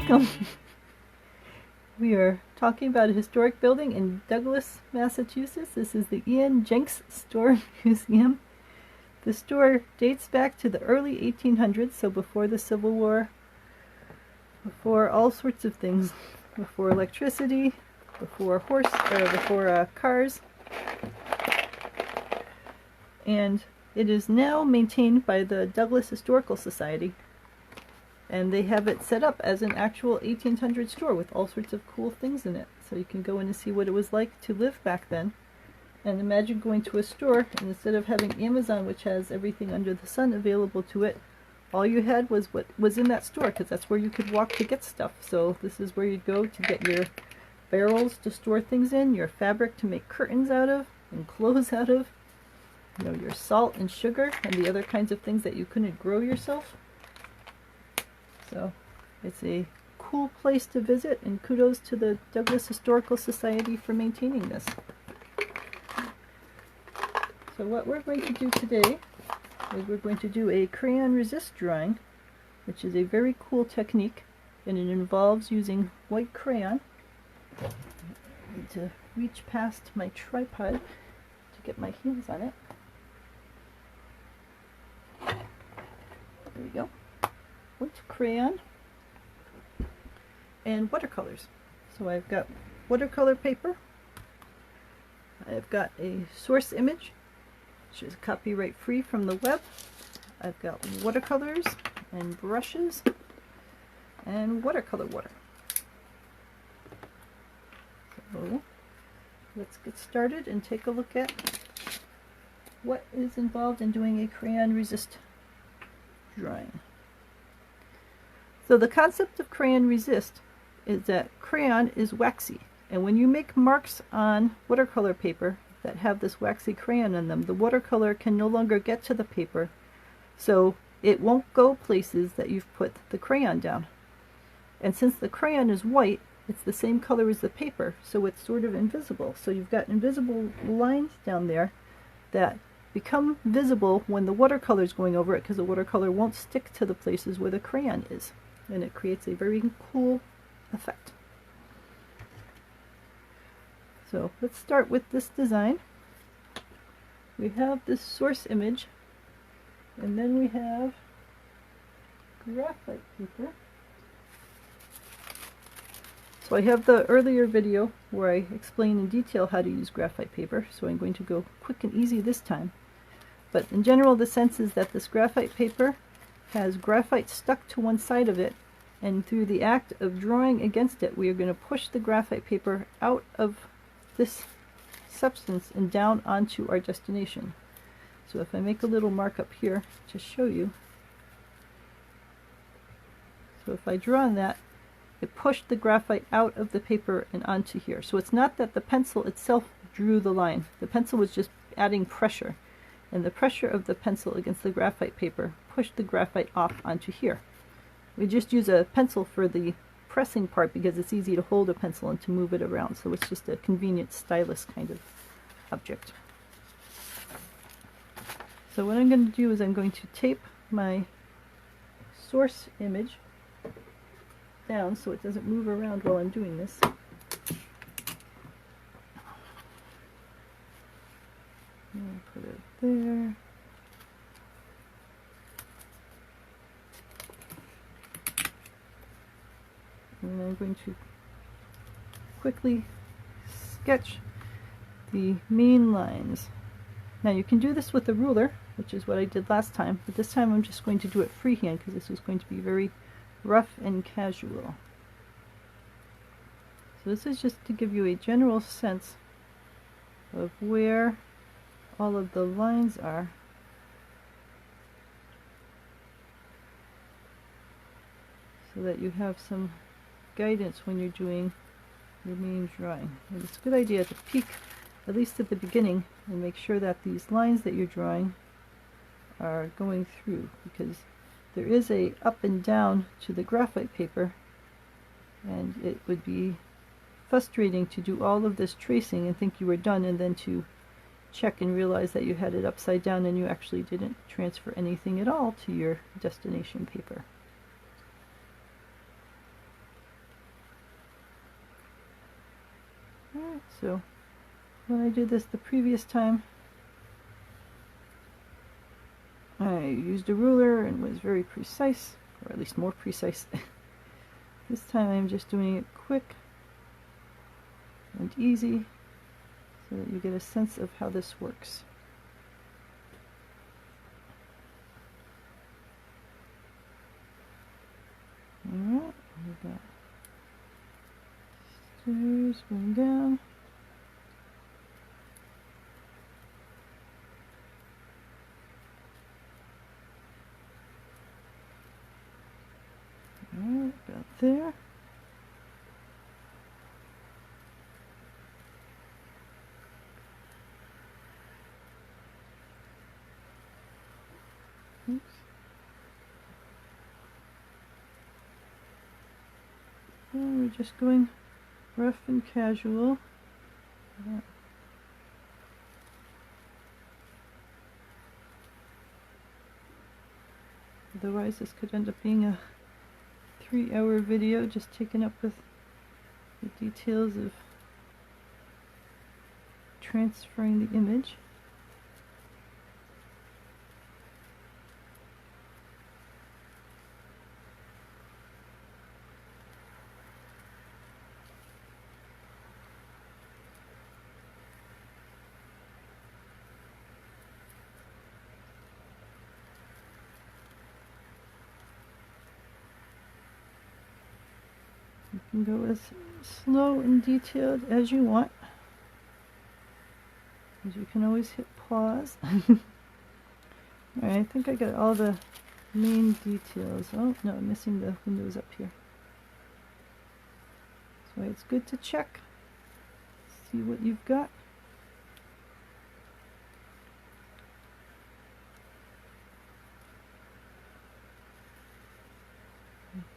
welcome. We are talking about a historic building in Douglas, Massachusetts. This is the Jenckes Store Museum. The store dates back to the early 1800s, so before the Civil War, before all sorts of things, before electricity, before cars. And it is now maintained by the Douglas Historical Society. And they have it set up as an actual 1800 store with all sorts of cool things in it. So you can go in and see what it was like to live back then. And imagine going to a store, and instead of having Amazon, which has everything under the sun available to it, all you had was what was in that store, because that's where you could walk to get stuff. So this is where you'd go to get your barrels to store things in, your fabric to make curtains out of, and clothes out of, you know, your salt and sugar, and the other kinds of things that you couldn't grow yourself. So it's a cool place to visit, and kudos to the Douglas Historical Society for maintaining this. So what we're going to do today is we're going to do a crayon resist drawing, which is a very cool technique, and it involves using white crayon. I need to reach past my tripod to get my hands on it. There we go. White crayon and watercolors. So I've got watercolor paper, I've got a source image which is copyright free from the web, I've got watercolors and brushes and watercolor water. So let's get started and take a look at what is involved in doing a crayon resist drawing. So the concept of crayon resist is that crayon is waxy, and when you make marks on watercolor paper that have this waxy crayon on them, the watercolor can no longer get to the paper, so it won't go places that you've put the crayon down. And since the crayon is white, it's the same color as the paper, so it's sort of invisible. So you've got invisible lines down there that become visible when the watercolor is going over it, because the watercolor won't stick to the places where the crayon is. And it creates a very cool effect. So let's start with this design. We have this source image, and then we have graphite paper. So I have the earlier video where I explain in detail how to use graphite paper, so I'm going to go quick and easy this time. But in general, the sense is that this graphite paper has graphite stuck to one side of it, and through the act of drawing against it, we are going to push the graphite paper out of this substance and down onto our destination. So if I make a little mark up here to show you, so if I draw on that, it pushed the graphite out of the paper and onto here. So it's not that the pencil itself drew the line. The pencil was just adding pressure, and the pressure of the pencil against the graphite paper pushed the graphite off onto here. We just use a pencil for the pressing part because it's easy to hold a pencil and to move it around, so it's just a convenient stylus kind of object. So what I'm going to do is I'm going to tape my source image down so it doesn't move around while I'm doing this. And put it there. And I'm going to quickly sketch the main lines. Now you can do this with a ruler, which is what I did last time, but this time I'm just going to do it freehand because this is going to be very rough and casual. So this is just to give you a general sense of where all of the lines are. So that you have some guidance when you're doing your main drawing. And it's a good idea to peek, at least at the beginning, and make sure that these lines that you're drawing are going through, because there is a up and down to the graphite paper, and it would be frustrating to do all of this tracing and think you were done, and then to check and realize that you had it upside down and you actually didn't transfer anything at all to your destination paper. Alright, so when I did this the previous time, I used a ruler and was very precise, or at least more precise. This time I'm just doing it quick and easy so that you get a sense of how this works. Alright, we got stairs going down. Alright, about there. Oops. And we're just going rough and casual. Yeah. Otherwise this could end up being a 3-hour video just taken up with the details of transferring the image. You can go as slow and detailed as you want. And you can always hit pause. Alright, I think I got all the main details. Oh, no, I'm missing the windows up here. So it's good to check. See what you've got.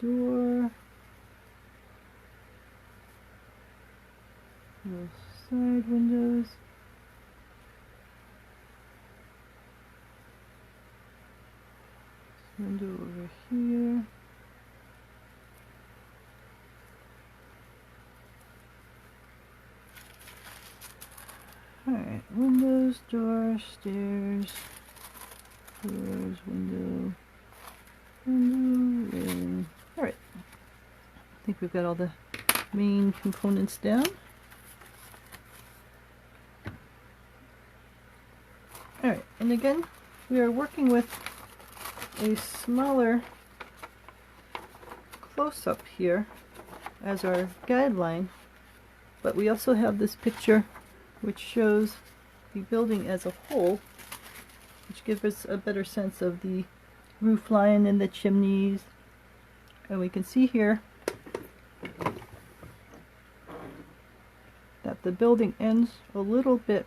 Door. Little side windows. Window over here. Alright, windows, door, stairs, doors, window, railing. Alright, I think we've got all the main components down. Alright, and again, we are working with a smaller close-up here as our guideline, but we also have this picture which shows the building as a whole, which gives us a better sense of the roof line and the chimneys. And we can see here that the building ends a little bit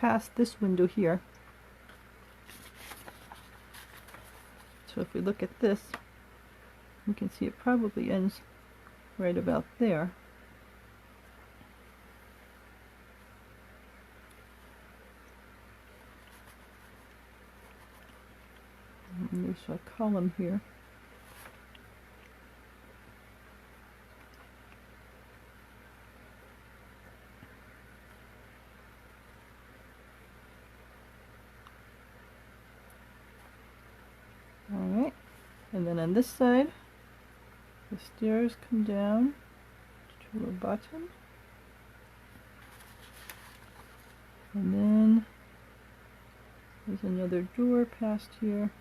past this window here. So if we look at this, we can see it probably ends right about there. And there's a column here. Alright, and then on this side, the stairs come down to a bottom, and then there's another door past here.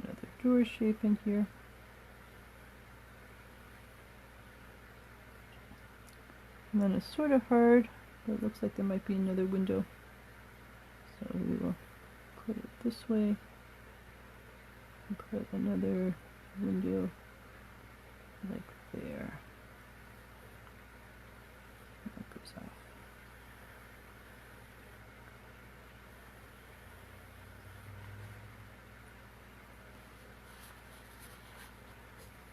Another door shape in here. And then it's sort of hard, but it looks like there might be another window. So we will put it this way and put another window like there. That goes off.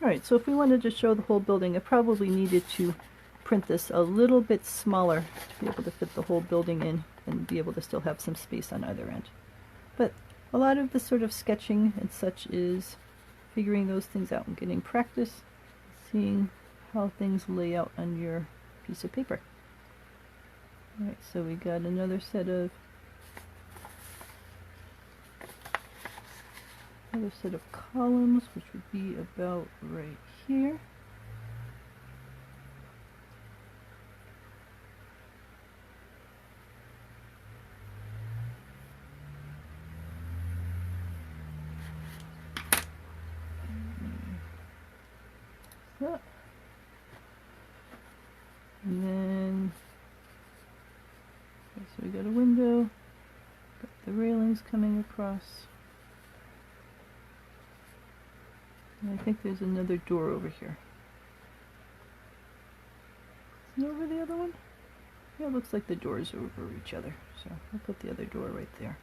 Alright, so if we wanted to show the whole building, I probably needed to print this a little bit smaller to be able to fit the whole building in and be able to still have some space on either end. But a lot of the sort of sketching and such is figuring those things out and getting practice, seeing how things lay out on your piece of paper. Alright, so we got another set of columns, which would be about right here. And then, okay, so we got a window, got the railings coming across, and I think there's another door over here. Is it over the other one? Yeah, it looks like the doors are over each other, so I'll put the other door right there.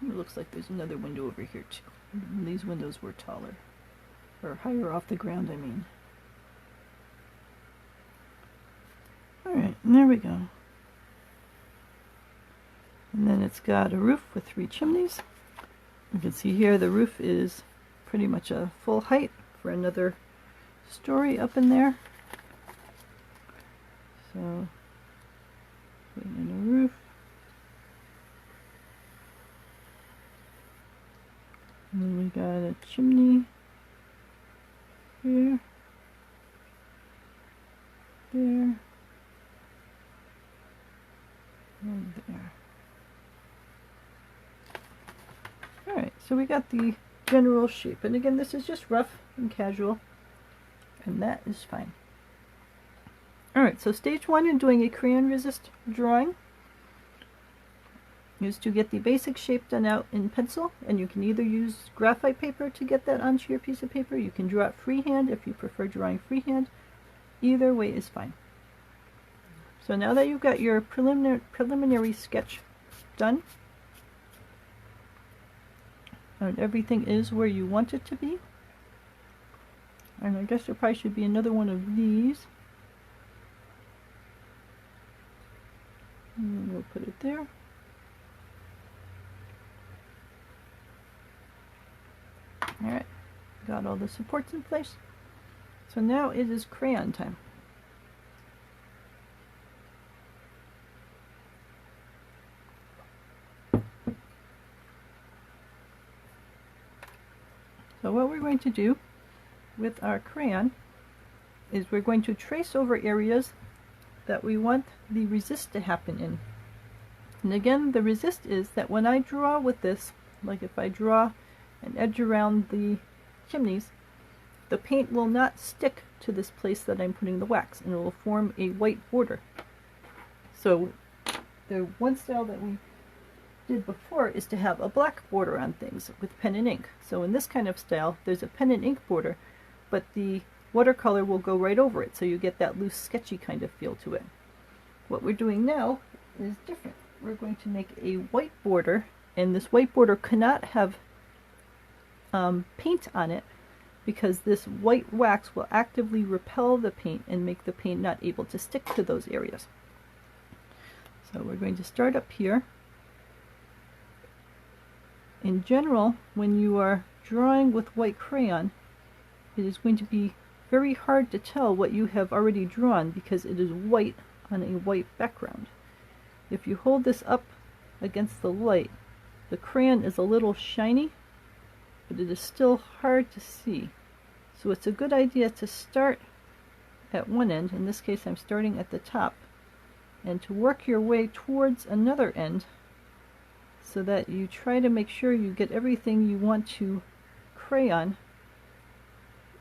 It looks like there's another window over here too. And these windows were taller, or higher off the ground, I mean. Alright, and there we go. And then it's got a roof with 3 chimneys. You can see here the roof is pretty much a full height for another story up in there. So, putting in a roof. And then we got a chimney here, there, and there. Alright, so we got the general shape. And again, this is just rough and casual, and that is fine. Alright, so stage 1 in doing a crayon resist drawing is to get the basic shape done out in pencil, and you can either use graphite paper to get that onto your piece of paper. You can draw it freehand if you prefer drawing freehand. Either way is fine. So now that you've got your preliminary sketch done, and everything is where you want it to be, and I guess there probably should be another one of these, and then we'll put it there. Alright, got all the supports in place. So now it is crayon time. So what we're going to do with our crayon is we're going to trace over areas that we want the resist to happen in. And again, the resist is that when I draw with this, like if I draw an edge around the chimneys, the paint will not stick to this place that I'm putting the wax, and it will form a white border. So the one style that we did before is to have a black border on things with pen and ink. So in this kind of style, there's a pen and ink border, but the watercolor will go right over it, so you get that loose, sketchy kind of feel to it. What we're doing now is different. We're going to make a white border, and this white border cannot have paint on it, because this white wax will actively repel the paint and make the paint not able to stick to those areas. So we're going to start up here. In general, when you are drawing with white crayon, it is going to be very hard to tell what you have already drawn because it is white on a white background. If you hold this up against the light, the crayon is a little shiny, but it is still hard to see. So it's a good idea to start at one end, in this case I'm starting at the top, and to work your way towards another end so that you try to make sure you get everything you want to crayon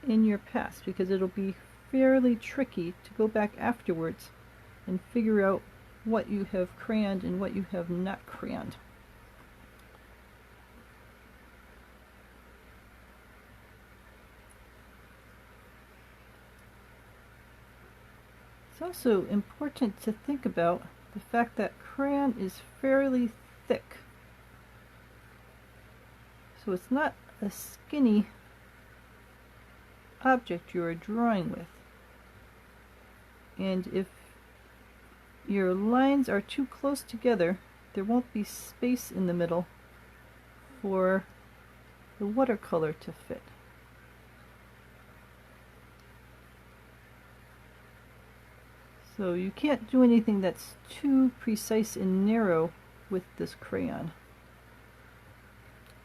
in your pass, because it'll be fairly tricky to go back afterwards and figure out what you have crayoned and what you have not crayoned. It's also important to think about the fact that crayon is fairly thick. So it's not a skinny object you are drawing with. And if your lines are too close together, there won't be space in the middle for the watercolor to fit. So you can't do anything that's too precise and narrow with this crayon.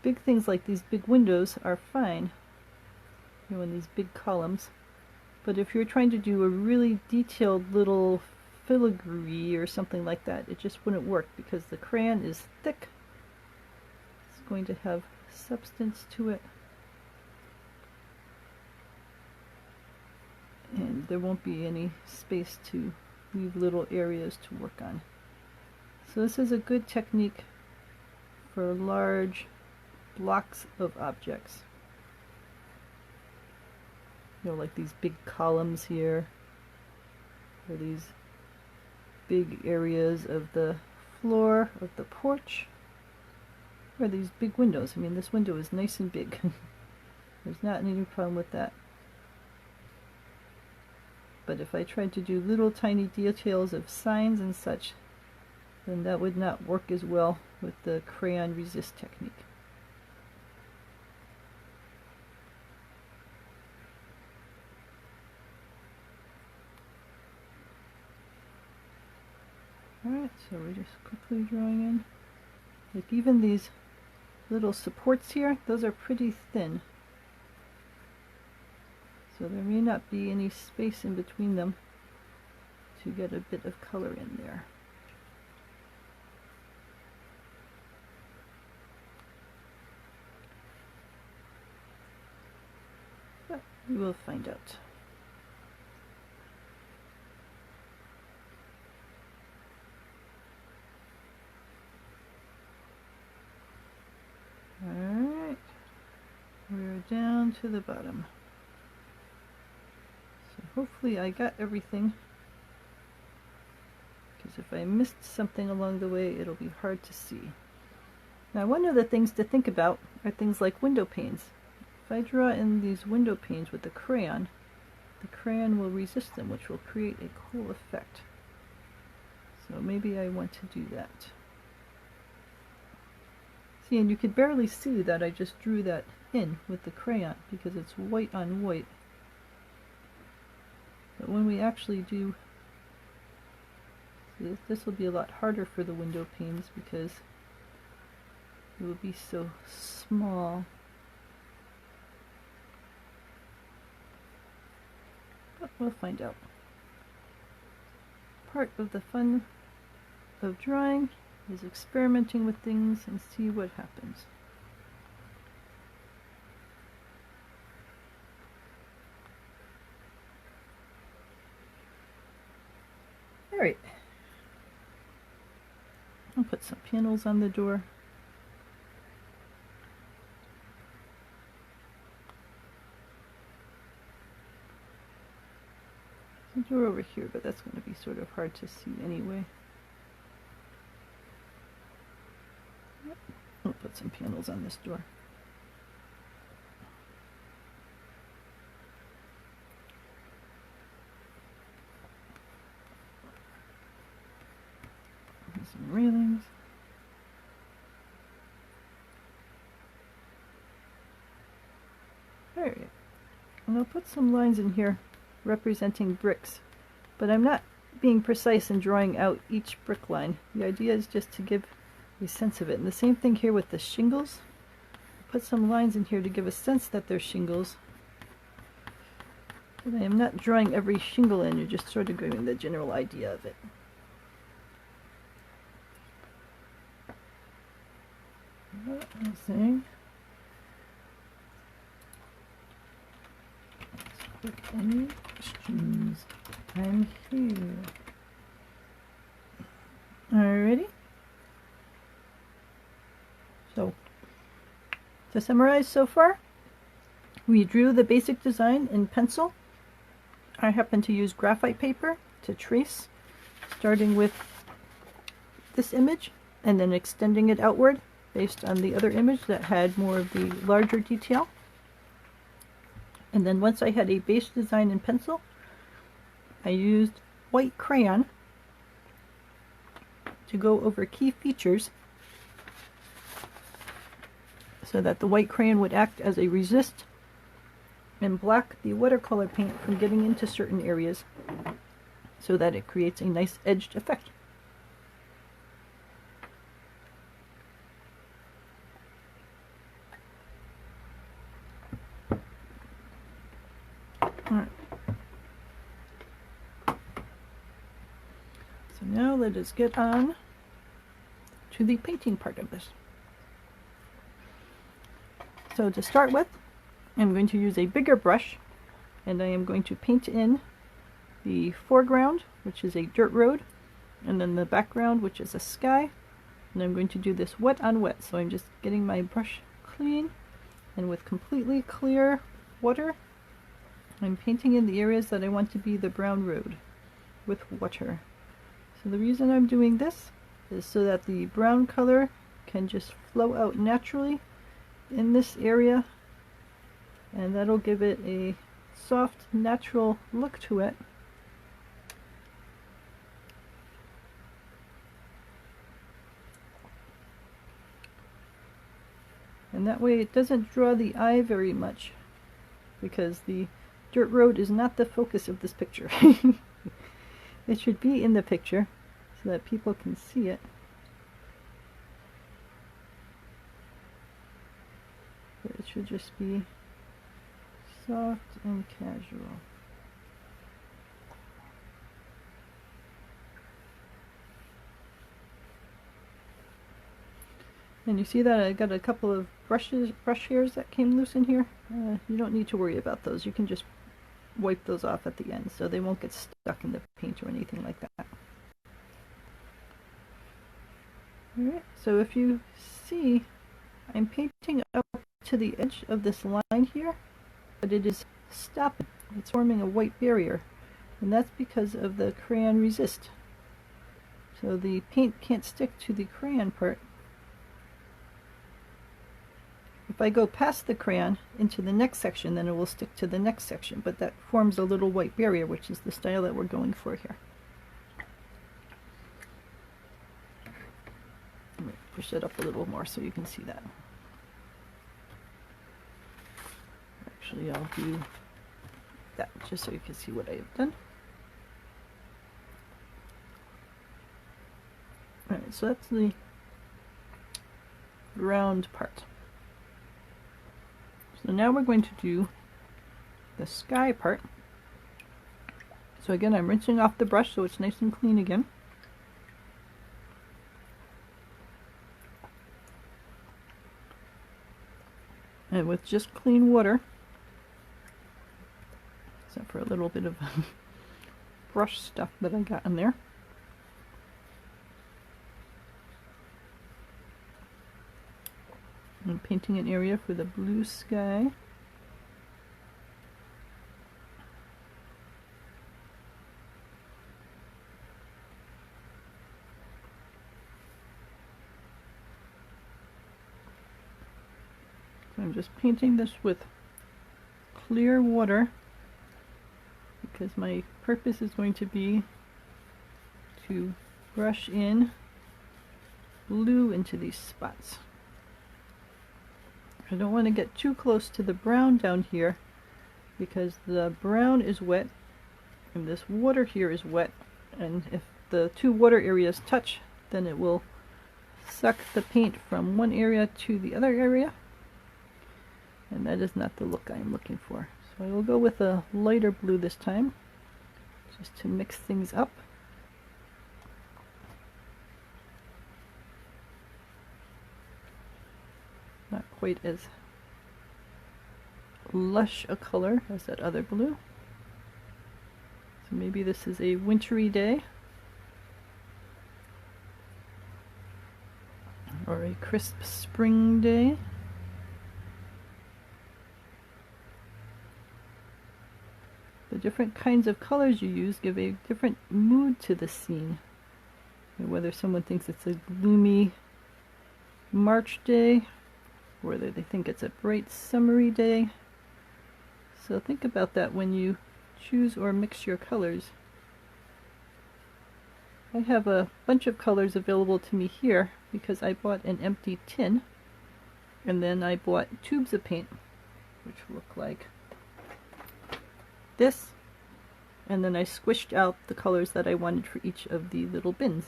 Big things like these big windows are fine, you know, in these big columns. But if you're trying to do a really detailed little filigree or something like that, it just wouldn't work because the crayon is thick. It's going to have substance to it. And there won't be any space to leave little areas to work on. So this is a good technique for large blocks of objects. You know, like these big columns here, or these big areas of the floor of the porch, or these big windows. I mean, this window is nice and big. There's not any problem with that. But if I tried to do little tiny details of signs and such, then that would not work as well with the Crayon Resist technique. Alright, so we're just quickly drawing in. Like even these little supports here, those are pretty thin. So there may not be any space in between them to get a bit of color in there. But we will find out. Alright, we're down to the bottom. So hopefully I got everything, because if I missed something along the way, it'll be hard to see. Now, one of the things to think about are things like window panes. If I draw in these window panes with the crayon will resist them, which will create a cool effect. So maybe I want to do that. See, and you could barely see that I just drew that in with the crayon because it's white on white. But when we actually do, this will be a lot harder for the window panes because it will be so small. But we'll find out. Part of the fun of drawing is experimenting with things and see what happens. Alright, I'll put some panels on the door. There's a door over here, but that's going to be sort of hard to see anyway. I'll put some panels on this door. And some railings. Alright, and I'll put some lines in here representing bricks, but I'm not being precise in drawing out each brick line. The idea is just to give a sense of it. And the same thing here with the shingles. Put some lines in here to give a sense that they're shingles. But I am not drawing every shingle in, you're just sort of giving the general idea of it. What am I saying? Any questions? I'm here. Alrighty. So, to summarize so far, we drew the basic design in pencil. I happen to use graphite paper to trace, starting with this image and then extending it outward based on the other image that had more of the larger detail. And then once I had a base design in pencil, I used white crayon to go over key features so that the white crayon would act as a resist and block the watercolor paint from getting into certain areas so that it creates a nice edged effect. Alright. So now let us get on to the painting part of this. So to start with, I'm going to use a bigger brush, and I am going to paint in the foreground, which is a dirt road, and then the background, which is a sky. And I'm going to do this wet on wet, so I'm just getting my brush clean, and with completely clear water, I'm painting in the areas that I want to be the brown road with water. So the reason I'm doing this is so that the brown color can just flow out naturally in this area, and that'll give it a soft, natural look to it. And that way it doesn't draw the eye very much, because the dirt road is not the focus of this picture. It should be in the picture so that people can see it. But it should just be soft and casual. And you see that I got a couple of brush hairs that came loose in here. You don't need to worry about those. You can just wipe those off at the end so they won't get stuck in the paint or anything like that. Alright, so if you see, I'm painting up to the edge of this line here, but it is stopping. It's forming a white barrier, and that's because of the Crayon Resist. So the paint can't stick to the crayon part. If I go past the crayon into the next section, then it will stick to the next section, but that forms a little white barrier, which is the style that we're going for here. Let me push it up a little more so you can see that. Actually, I'll do that just so you can see what I have done. Alright, so that's the ground part. So now we're going to do the sky part. So again, I'm rinsing off the brush so it's nice and clean again. And with just clean water, except for a little bit of brush stuff that I got in there, I'm painting an area for the blue sky. So I'm just painting this with clear water because my purpose is going to be to brush in blue into these spots. I don't want to get too close to the brown down here because the brown is wet and this water here is wet, and if the two water areas touch, then it will suck the paint from one area to the other area, and that is not the look I am looking for. So I will go with a lighter blue this time just to mix things up. Not quite as lush a color as that other blue. So maybe this is a wintry day or a crisp spring day. The different kinds of colors you use give a different mood to the scene. Whether someone thinks it's a gloomy March day, whether they think it's a bright summery day. So think about that when you choose or mix your colors. I have a bunch of colors available to me here because I bought an empty tin, and then I bought tubes of paint which look like this, and then I squished out the colors that I wanted for each of the little bins.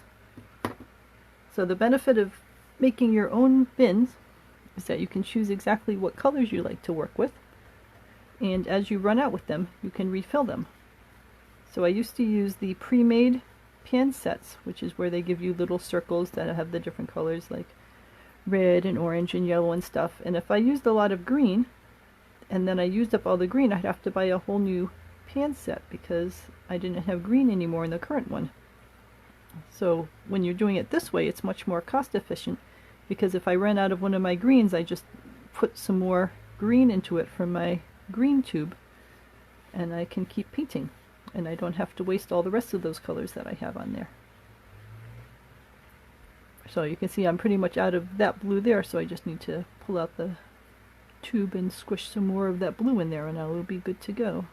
So the benefit of making your own bins is that you can choose exactly what colors you like to work with, and as you run out with them, you can refill them. So I used to use the pre-made pan sets, which is where they give you little circles that have the different colors like red and orange and yellow and stuff, and if I used a lot of green and then I used up all the green, I'd have to buy a whole new pan set because I didn't have green anymore in the current one. So when you're doing it this way, it's much more cost efficient, because if I ran out of one of my greens, I just put some more green into it from my green tube and I can keep painting, and I don't have to waste all the rest of those colors that I have on there. So you can see I'm pretty much out of that blue there, so I just need to pull out the tube and squish some more of that blue in there and I will be good to go.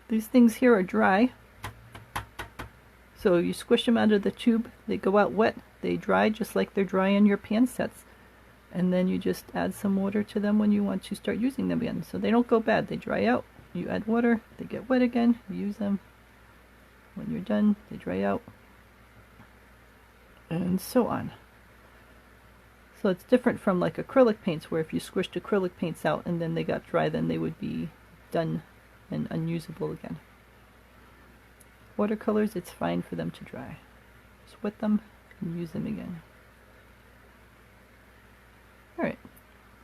These things here are dry, so you squish them out of the tube, they go out wet, they dry just like they're dry in your pan sets, and then you just add some water to them when you want to start using them again. So they don't go bad, they dry out, you add water, they get wet again, you use them, when you're done they dry out, and so on. So it's different from like acrylic paints, where if you squished acrylic paints out and then they got dry, then they would be done and unusable again. Watercolors, it's fine for them to dry. Just wet them and use them again. Alright,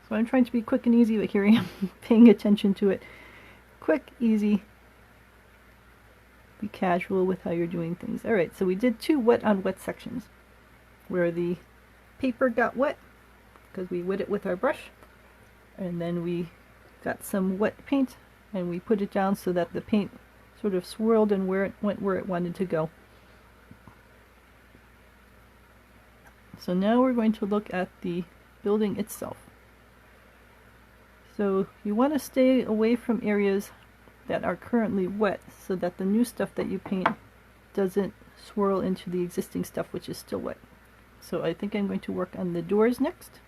so I'm trying to be quick and easy, but here I am paying attention to it. Quick, easy, be casual with how you're doing things. Alright, so we did 2 wet on wet sections, where the paper got wet because we wet it with our brush, and then we got some wet paint and we put it down so that the paint sort of swirled and where it went where it wanted to go. So now we're going to look at the building itself. So you want to stay away from areas that are currently wet so that the new stuff that you paint doesn't swirl into the existing stuff which is still wet. So I think I'm going to work on the doors next.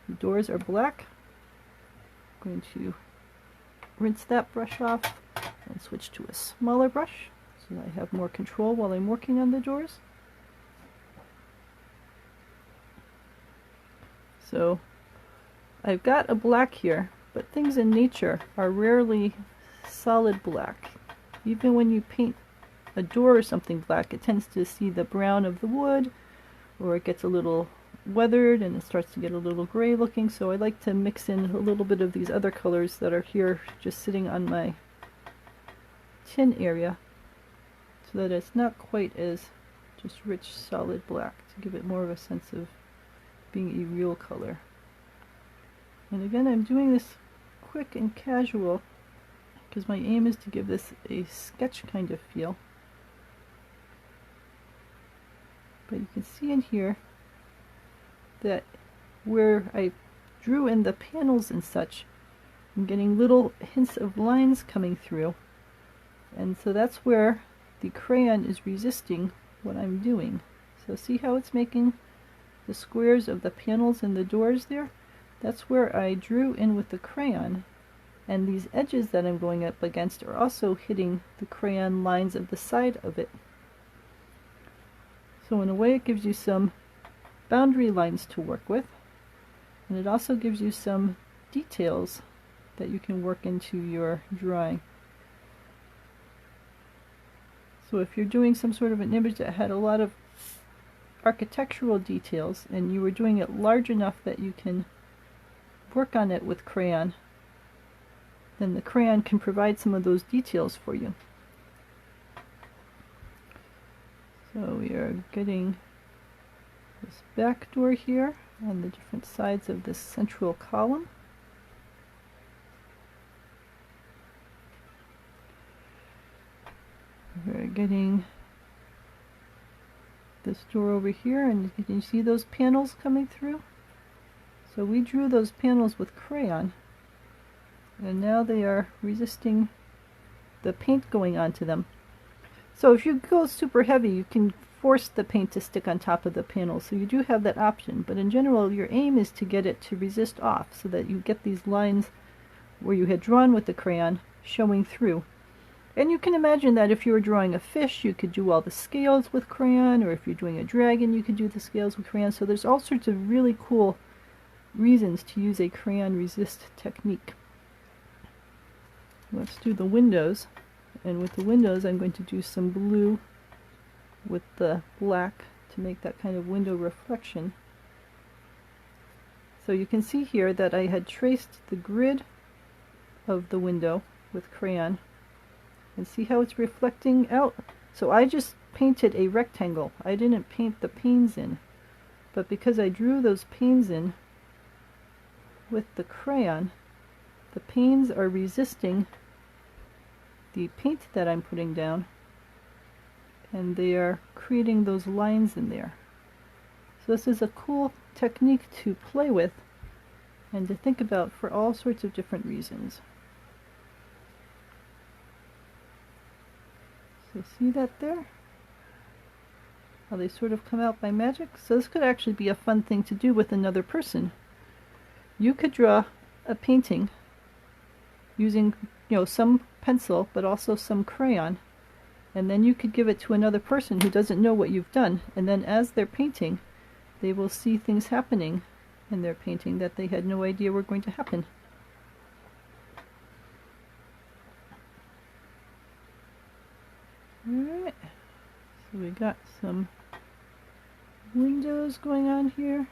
The doors are black. I'm going to rinse that brush off and switch to a smaller brush so that I have more control while I'm working on the doors. So I've got a black here, but things in nature are rarely solid black. Even when you paint a door or something black, it tends to see the brown of the wood, or it gets a little weathered and it starts to get a little gray looking. So I like to mix in a little bit of these other colors that are here just sitting on my tin area, so that it's not quite as just rich solid black, to give it more of a sense of being a real color. And again, I'm doing this quick and casual because my aim is to give this a sketch kind of feel. But you can see in here that where I drew in the panels and such, I'm getting little hints of lines coming through, and so that's where the crayon is resisting what I'm doing. So see how it's making the squares of the panels and the doors there? That's where I drew in with the crayon, and these edges that I'm going up against are also hitting the crayon lines of the side of it. So in a way it gives you some boundary lines to work with, and it also gives you some details that you can work into your drawing. So if you're doing some sort of an image that had a lot of architectural details and you were doing it large enough that you can work on it with crayon, then the crayon can provide some of those details for you. So we are getting this back door here on the different sides of this central column. We're getting this door over here, and you can see those panels coming through. So we drew those panels with crayon, and now they are resisting the paint going onto them. So if you go super heavy, you can force the paint to stick on top of the panel, so you do have that option, but in general your aim is to get it to resist off so that you get these lines where you had drawn with the crayon showing through. And you can imagine that if you were drawing a fish, you could do all the scales with crayon, or if you're doing a dragon, you could do the scales with crayon. So there's all sorts of really cool reasons to use a crayon resist technique. Let's do the windows, and with the windows I'm going to do some blue with the black to make that kind of window reflection. So you can see here that I had traced the grid of the window with crayon, and see how it's reflecting out. So I just painted a rectangle. I didn't paint the panes in, but because I drew those panes in with the crayon, the panes are resisting the paint that I'm putting down, and they are creating those lines in there. So this is a cool technique to play with and to think about for all sorts of different reasons. So see that there? How they sort of come out by magic? So this could actually be a fun thing to do with another person. You could draw a painting using, some pencil, but also some crayon, and then you could give it to another person who doesn't know what you've done, and then as they're painting, they will see things happening in their painting that they had no idea were going to happen. Alright, so we got some windows going on here,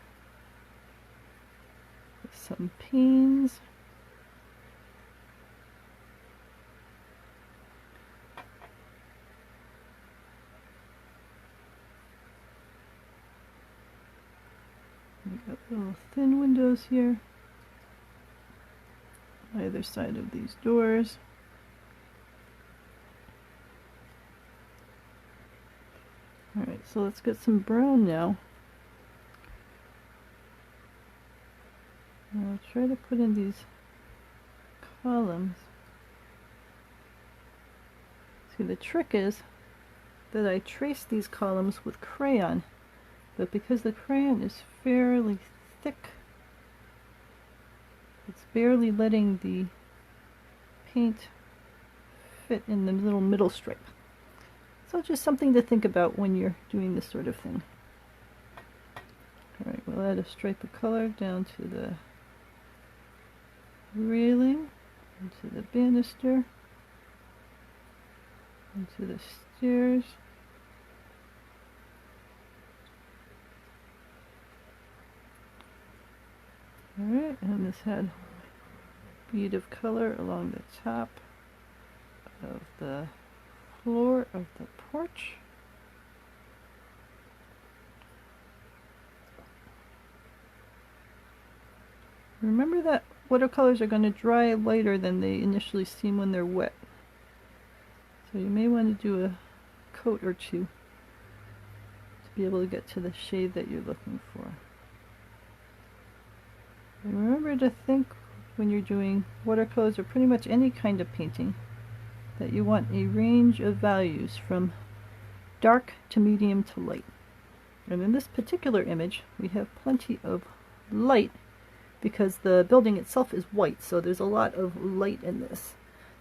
some panes. We got little thin windows here, either side of these doors. Alright, so let's get some brown now. And I'll try to put in these columns. See, the trick is that I trace these columns with crayon, but because the crayon is fairly thick, it's barely letting the paint fit in the little middle stripe. So just something to think about when you're doing this sort of thing. Alright, we'll add a stripe of color down to the railing, into the banister, into the stairs. Alright, and this had a bead of color along the top of the floor of the porch. Remember that watercolors are going to dry lighter than they initially seem when they're wet. So you may want to do a coat or two to be able to get to the shade that you're looking for. And remember to think when you're doing watercolors or pretty much any kind of painting that you want a range of values from dark to medium to light. And in this particular image we have plenty of light because the building itself is white, so there's a lot of light in this.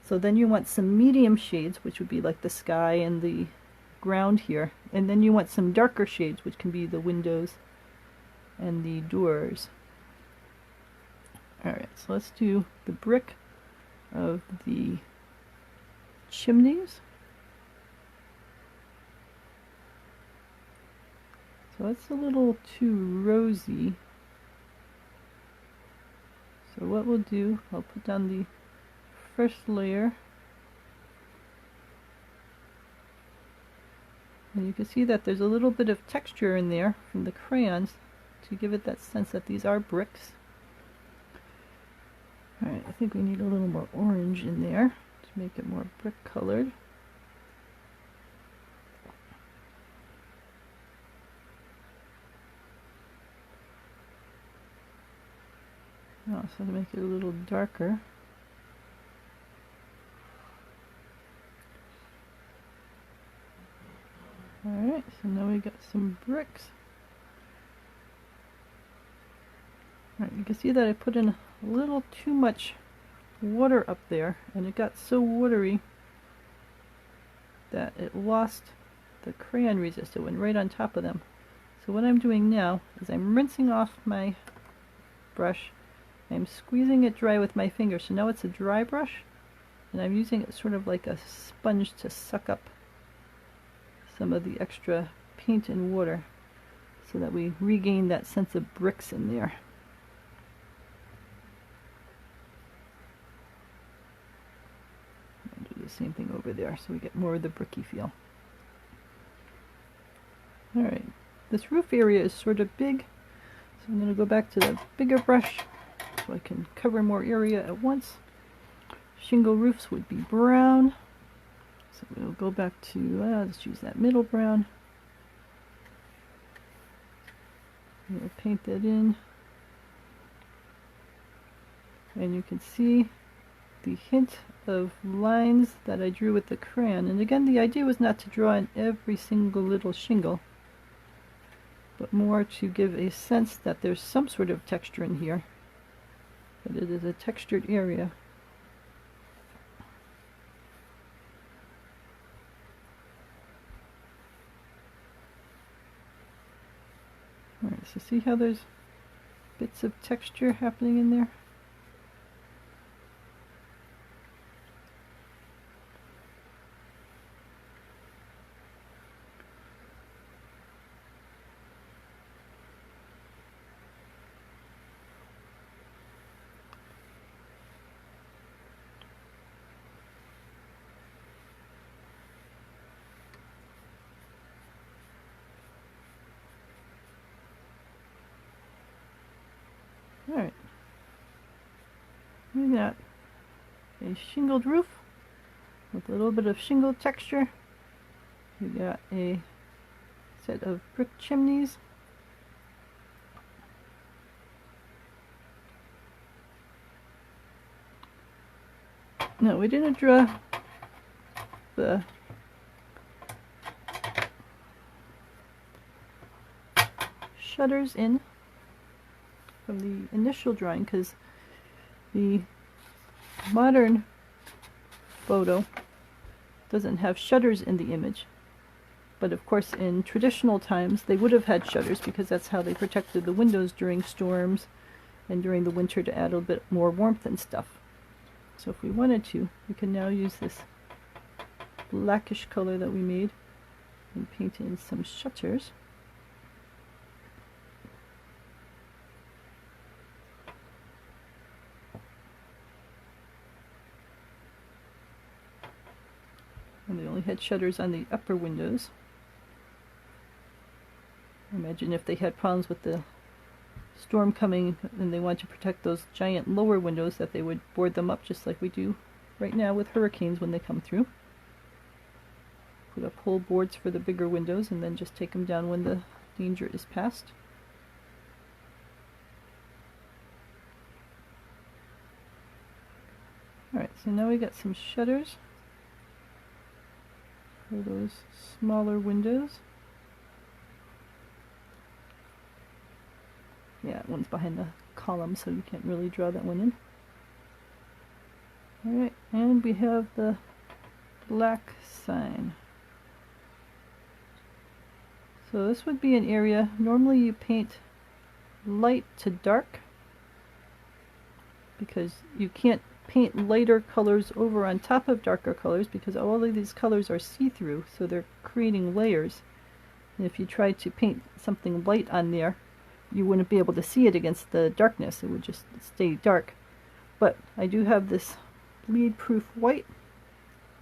So then you want some medium shades, which would be like the sky and the ground here, and then you want some darker shades, which can be the windows and the doors. Alright, so let's do the brick of the chimneys. So that's a little too rosy. So what we'll do, I'll put down the first layer. And you can see that there's a little bit of texture in there from the crayons to give it that sense that these are bricks. Alright, I think we need a little more orange in there to make it more brick colored. Also to make it a little darker. So now we got some bricks. Alright, you can see that I put in a little too much water up there, and it got so watery that it lost the crayon resist. It went right on top of them. So what I'm doing now is I'm rinsing off my brush. I'm squeezing it dry with my finger. So now it's a dry brush, and I'm using it sort of like a sponge to suck up some of the extra paint and water so that we regain that sense of bricks in there. I'll do the same thing over there so we get more of the bricky feel. Alright, this roof area is sort of big, so I'm going to go back to the bigger brush so I can cover more area at once. Shingle roofs would be brown, so we'll go back to, let's use that middle brown. We'll paint that in, and you can see the hint of lines that I drew with the crayon. And again, the idea was not to draw in every single little shingle, but more to give a sense that there's some sort of texture in here, that it is a textured area. Alright, so see how there's bits of texture happening in there? Alright, we got a shingled roof with a little bit of shingle texture. We got a set of brick chimneys. No, we didn't draw the shutters in from the initial drawing because the modern photo doesn't have shutters in the image. But of course in traditional times they would have had shutters because that's how they protected the windows during storms and during the winter to add a bit more warmth and stuff. So if we wanted to, we can now use this blackish color that we made and paint in some shutters. And they only had shutters on the upper windows. Imagine if they had problems with the storm coming and they want to protect those giant lower windows, that they would board them up just like we do right now with hurricanes when they come through. Put up whole boards for the bigger windows and then just take them down when the danger is past. Alright, so now we got some shutters for those smaller windows. Yeah, one's behind the column, so you can't really draw that one in. Alright, and we have the black sign. So this would be an area, normally you paint light to dark, because you can't paint lighter colors over on top of darker colors because all of these colors are see-through, so they're creating layers. And if you try to paint something light on there, you wouldn't be able to see it against the darkness. It would just stay dark. But I do have this bleed-proof white,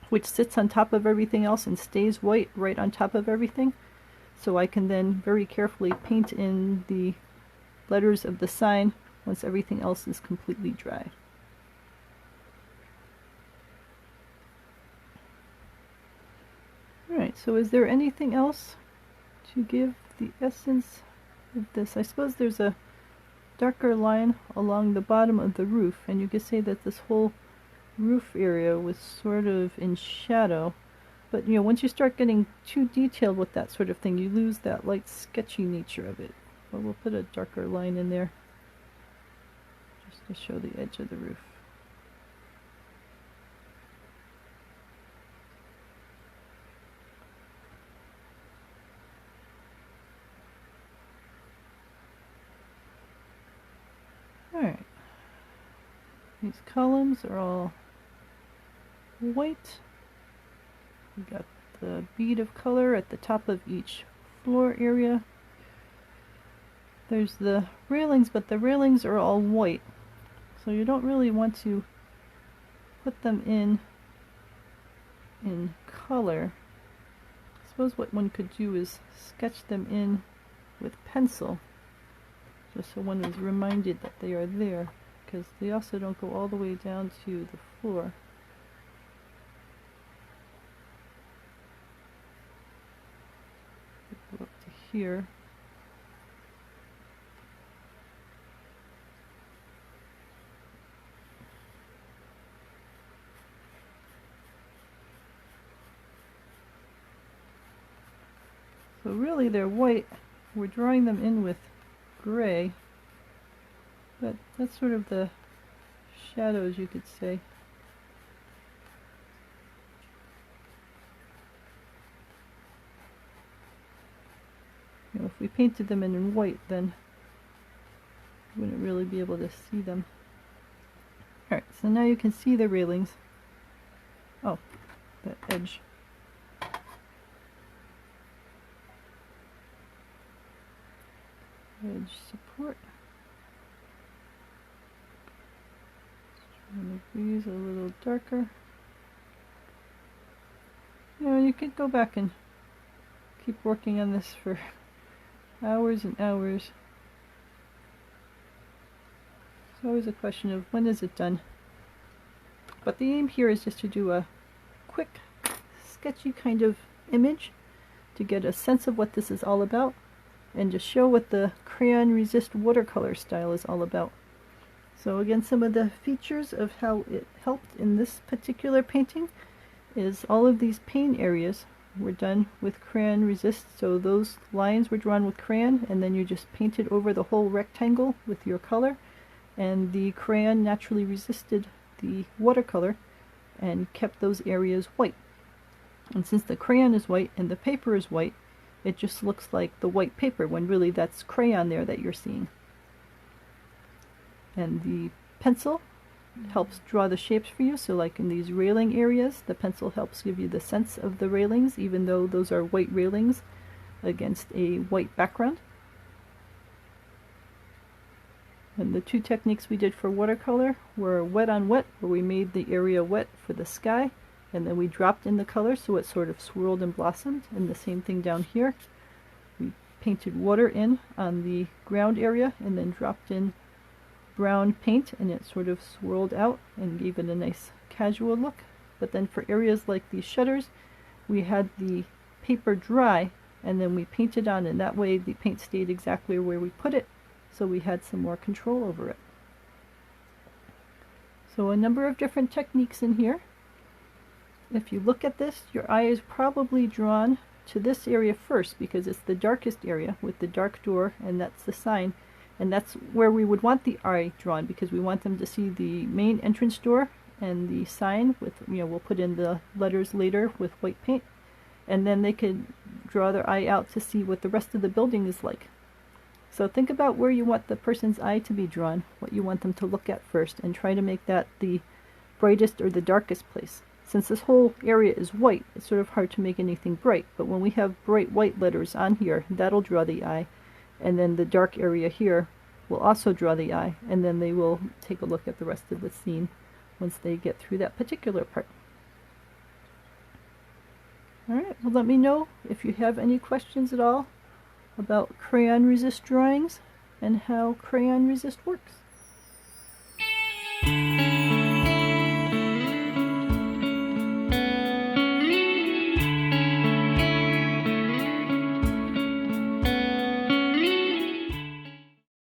which sits on top of everything else and stays white right on top of everything. So I can then very carefully paint in the letters of the sign once everything else is completely dry. Alright, so is there anything else to give the essence of this? I suppose there's a darker line along the bottom of the roof, and you could say that this whole roof area was sort of in shadow. But you know, once you start getting too detailed with that sort of thing, you lose that light sketchy nature of it. But we'll put a darker line in there just to show the edge of the roof. Alright, these columns are all white. We got the bead of color at the top of each floor area. There's the railings, but the railings are all white, so you don't really want to put them in color. I suppose what one could do is sketch them in with pencil, just so one is reminded that they are there, because they also don't go all the way down to the floor. Go up to here. So really they're white. We're drawing them in with gray, but that's sort of the shadows, you could say. You know, if we painted them in white, then you wouldn't really be able to see them. Alright, so now you can see the railings. Oh, the edge. Edge support. Trying to make these a little darker. You know, you could go back and keep working on this for hours and hours. It's always a question of when is it done. But the aim here is just to do a quick, sketchy kind of image to get a sense of what this is all about, and to show what the Crayon Resist watercolor style is all about. So again, some of the features of how it helped in this particular painting is all of these paint areas were done with Crayon Resist. So those lines were drawn with crayon, and then you just painted over the whole rectangle with your color, and the crayon naturally resisted the watercolor and kept those areas white. And since the crayon is white and the paper is white, it just looks like the white paper, when really that's crayon there that you're seeing. And the pencil helps draw the shapes for you, so like in these railing areas, the pencil helps give you the sense of the railings, even though those are white railings against a white background. And the two techniques we did for watercolor were wet on wet, where we made the area wet for the sky, and then we dropped in the color so it sort of swirled and blossomed. And the same thing down here. We painted water in on the ground area and then dropped in brown paint, and it sort of swirled out and gave it a nice casual look. But then for areas like these shutters, we had the paper dry and then we painted on, and that way the paint stayed exactly where we put it, so we had some more control over it. So a number of different techniques in here. If you look at this, your eye is probably drawn to this area first because it's the darkest area with the dark door, and that's the sign, and that's where we would want the eye drawn, because we want them to see the main entrance door and the sign with, you know, we'll put in the letters later with white paint, and then they could draw their eye out to see what the rest of the building is like. So think about where you want the person's eye to be drawn, what you want them to look at first, and try to make that the brightest or the darkest place. Since this whole area is white, it's sort of hard to make anything bright, but when we have bright white letters on here, that'll draw the eye, and then the dark area here will also draw the eye, and then they will take a look at the rest of the scene once they get through that particular part. Alright, well, let me know if you have any questions at all about Crayon Resist drawings and how Crayon Resist works.